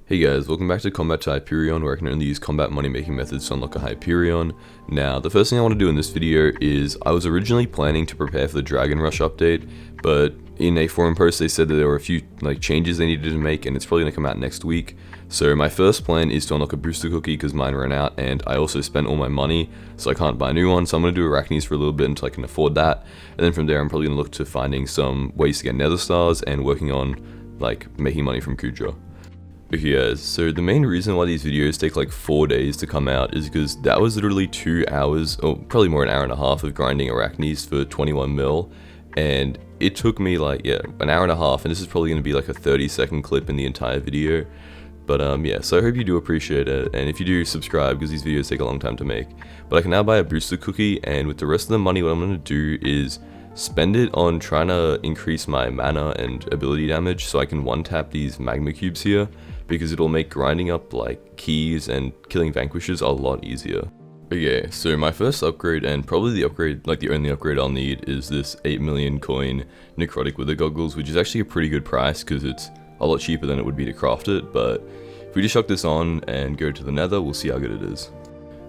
Hey guys, welcome back to Combat to Hyperion, where I can only use combat money making methods to unlock a Hyperion. Now, the first thing I want to do in this video is, I was originally planning to prepare for the Dragon Rush update, but in a forum post they said that there were a few changes they needed to make, and it's probably going to come out next week. So my first plan is to unlock a booster cookie because mine ran out, and I also spent all my money, so I can't buy a new one, so I'm going to do arachnes for a little bit until I can afford that, and then from there I'm probably going to look to finding some ways to get nether stars and working on making money from Kudra. Okay guys, so the main reason why these videos take like 4 days to come out is because that was literally 2 hours, or probably more, an hour and a half of grinding arachnes for 21 mil, and it took me an hour and a half, and this is probably going to be like a 30-second clip in the entire video. But yeah, so I hope you do appreciate it, and if you do, subscribe because these videos take a long time to make. But I can now buy a booster cookie, and with the rest of the money what I'm going to do is spend it on trying to increase my mana and ability damage so I can one-tap these magma cubes here, because it'll make grinding up like keys and killing vanquishers a lot easier. Okay, so my first upgrade, and probably the upgrade, the only upgrade I'll need, is this 8 million coin necrotic wither goggles, which is actually a pretty good price because it's a lot cheaper than it would be to craft it. But if we just chuck this on and go to the nether, we'll see how good it is.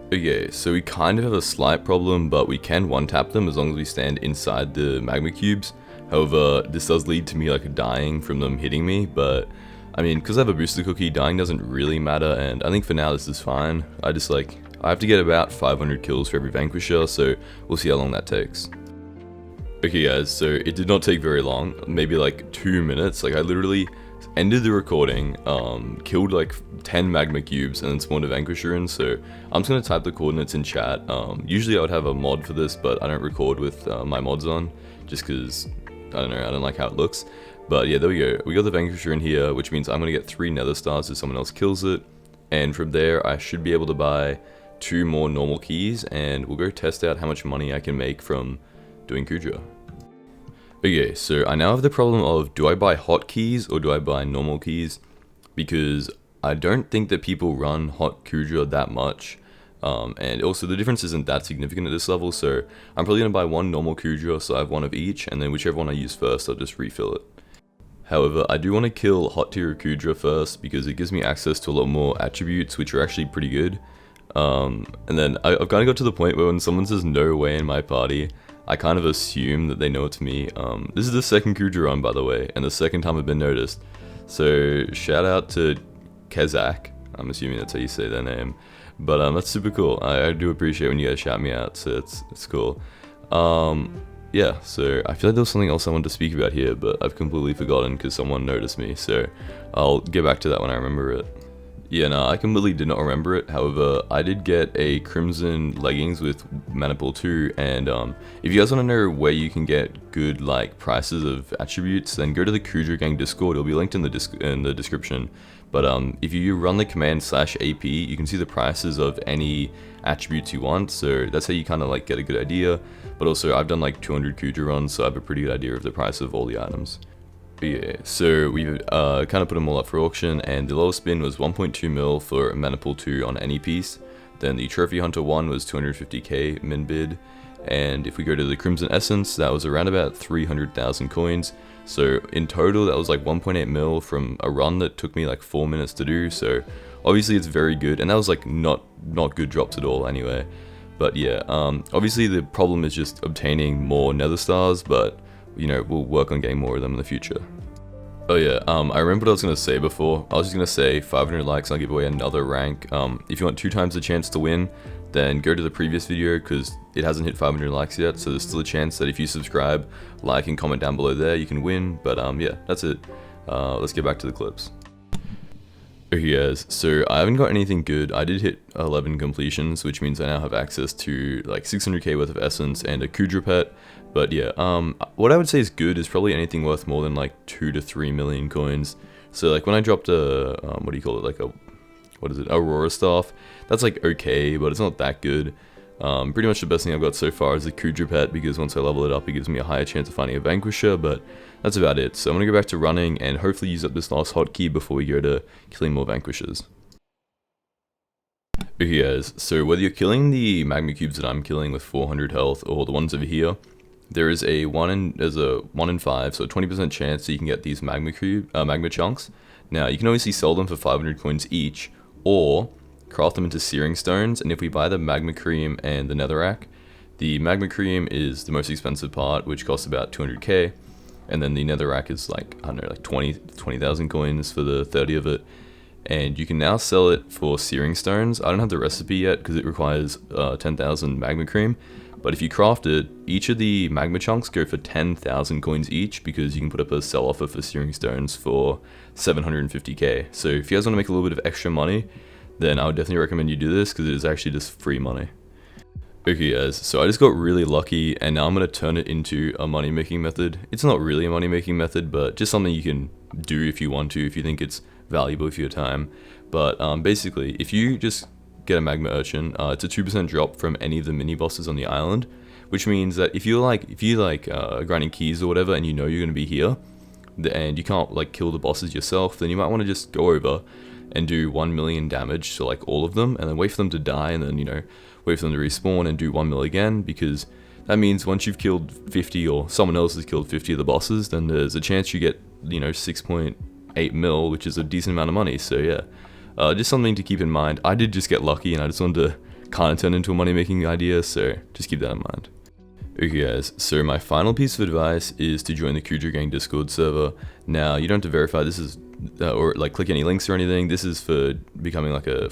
Okay, so we kind of have a slight problem, but we can one-tap them as long as we stand inside the magma cubes. However, this does lead to me dying from them hitting me, but I mean, because I have a booster cookie, dying doesn't really matter, and I think for now this is fine. I have to get about 500 kills for every Vanquisher, so we'll see how long that takes. Okay guys, so it did not take very long, maybe 2 minutes. I literally ended the recording, killed 10 magma cubes, and then spawned a Vanquisher in, so I'm just going to type the coordinates in chat. Usually I would have a mod for this, but I don't record with my mods on, just because, I don't know, I don't like how it looks. But yeah, there we go. We got the Vanquisher in here, which means I'm going to get 3 nether stars if someone else kills it. And from there, I should be able to buy 2 more normal keys, and we'll go test out how much money I can make from doing Kudra. Okay, so I now have the problem of, do I buy hot keys or do I buy normal keys? Because I don't think that people run hot Kudra that much. And also the difference isn't that significant at this level, so I'm probably going to buy 1 normal Kudra, so I have 1 of each, and then whichever one I use first, I'll just refill it. However, I do want to kill hot tier Kudra first because it gives me access to a lot more attributes, which are actually pretty good. And then I've kind of got to the point where when someone says no way in my party, I kind of assume that they know it's me. This is the second Kudra run, by the way, and the second time I've been noticed. So shout out to Kezak. I'm assuming that's how you say their name. But that's super cool. I do appreciate when you guys shout me out, so it's cool. Yeah, so I feel like there was something else I wanted to speak about here, but I've completely forgotten because someone noticed me, so I'll get back to that when I remember it. Yeah, no, I completely did not remember it. However, I did get a crimson leggings with maniple 2, and if you guys want to know where you can get good prices of attributes, then go to the Kudra Gang Discord. It'll be linked in the description. But if you run the command /AP, you can see the prices of any attributes you want, so that's how you kind of get a good idea. But also, I've done 200 Kudra runs, so I have a pretty good idea of the price of all the items. But yeah, so we've kind of put them all up for auction, and the lowest spin was 1.2 mil for maniple 2 on any piece. Then the Trophy Hunter 1 was 250k min bid, and if we go to the Crimson Essence, that was around about 300,000 coins. So in total, that was 1.8 mil from a run that took me 4 minutes to do. So obviously it's very good, and that was not good drops at all anyway. But yeah, obviously the problem is just obtaining more nether stars, but you know, we'll work on getting more of them in the future. Oh yeah, I remember what I was going to say before. I was just going to say 500 likes and I'll give away another rank. If you want 2 times the chance to win, then go to the previous video because it hasn't hit 500 likes yet, so there's still a chance that if you subscribe, like, and comment down below there, you can win. But yeah, that's it. Let's get back to the clips. Okay guys, so I haven't got anything good. I did hit 11 completions, which means I now have access to 600k worth of essence and a Kudra pet. But yeah, what I would say is good is probably anything worth more than 2 to 3 million coins. So when I dropped a, what do you call it, Aurora Staff, that's okay, but it's not that good. Pretty much the best thing I've got so far is the Kudra pet, because once I level it up, it gives me a higher chance of finding a Vanquisher, but that's about it. So I'm going to go back to running and hopefully use up this last hotkey before we go to killing more Vanquishers. Okay guys, so whether you're killing the magma cubes that I'm killing with 400 health or the ones over here, there is a 1 in 5, so 20% chance that you can get these magma chunks. Now, you can obviously sell them for 500 coins each, or craft them into searing stones, and if we buy the magma cream and the netherrack, the magma cream is the most expensive part, which costs about 200k, and then the netherrack is like, I don't know, like 20,000 coins for the 30 of it, and you can now sell it for searing stones. I don't have the recipe yet because it requires 10,000 magma cream, but if you craft it, each of the magma chunks go for 10,000 coins each, because you can put up a sell offer for searing stones for 750k. So if you guys want to make a little bit of extra money, then I would definitely recommend you do this, because it is actually just free money. Okay guys, so I just got really lucky, and now I'm going to turn it into a money making method. It's not really a money making method, but just something you can do if you want to, if you think it's valuable for your time. But basically, if you just get a magma urchin, it's a 2% drop from any of the mini bosses on the island, which means that if you like grinding keys or whatever, and you know you're going to be here, and you can't like kill the bosses yourself, then you might want to just go over and do 1 million damage to like all of them, and then wait for them to die, and then, you know, wait for them to respawn and do 1 mil again, because that means once you've killed 50, or someone else has killed 50 of the bosses, then there's a chance you get, you know, 6.8 mil, which is a decent amount of money. So yeah, just something to keep in mind. I did just get lucky, and I just wanted to kind of turn into a money making idea, so just keep that in mind. Okay guys, so my final piece of advice is to join the Kudra gang Discord server. Now, you don't have to verify this is, or like click any links or anything. This is for becoming like a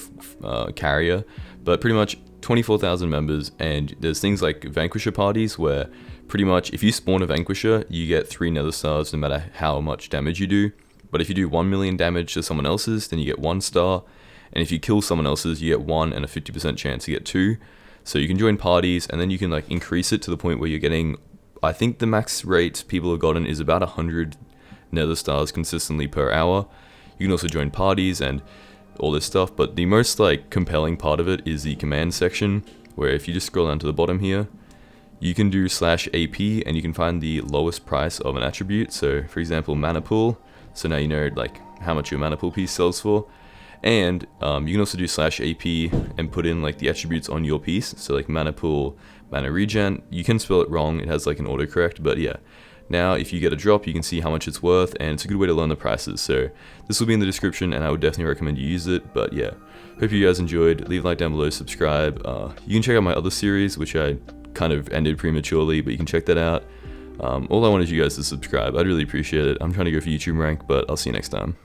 carrier, but pretty much 24,000 members, and there's things like Vanquisher parties, where pretty much if you spawn a Vanquisher, you get 3 nether stars no matter how much damage you do. But if you do 1 million damage to someone else's, then you get 1 star, and if you kill someone else's, you get 1 and a 50% chance to get 2. So you can join parties, and then you can like increase it to the point where you're getting, I think the max rate people have gotten is about 100 nether stars consistently per hour. You can also join parties and all this stuff, but the most like compelling part of it is the command section, where if you just scroll down to the bottom here, you can do /AP, and you can find the lowest price of an attribute. So for example, mana pool, so now you know like how much your mana pool piece sells for. And you can also do /AP and put in like the attributes on your piece, so like mana pool, mana regen. You can spell it wrong, it has like an autocorrect, but yeah. Now if you get a drop, you can see how much it's worth, and it's a good way to learn the prices. So this will be in the description, and I would definitely recommend you use it. But yeah, hope you guys enjoyed. Leave a like down below, subscribe. You can check out my other series, which I kind of ended prematurely, but you can check that out. All I wanted you guys to subscribe. I'd really appreciate it. I'm trying to go for YouTube rank, but I'll see you next time.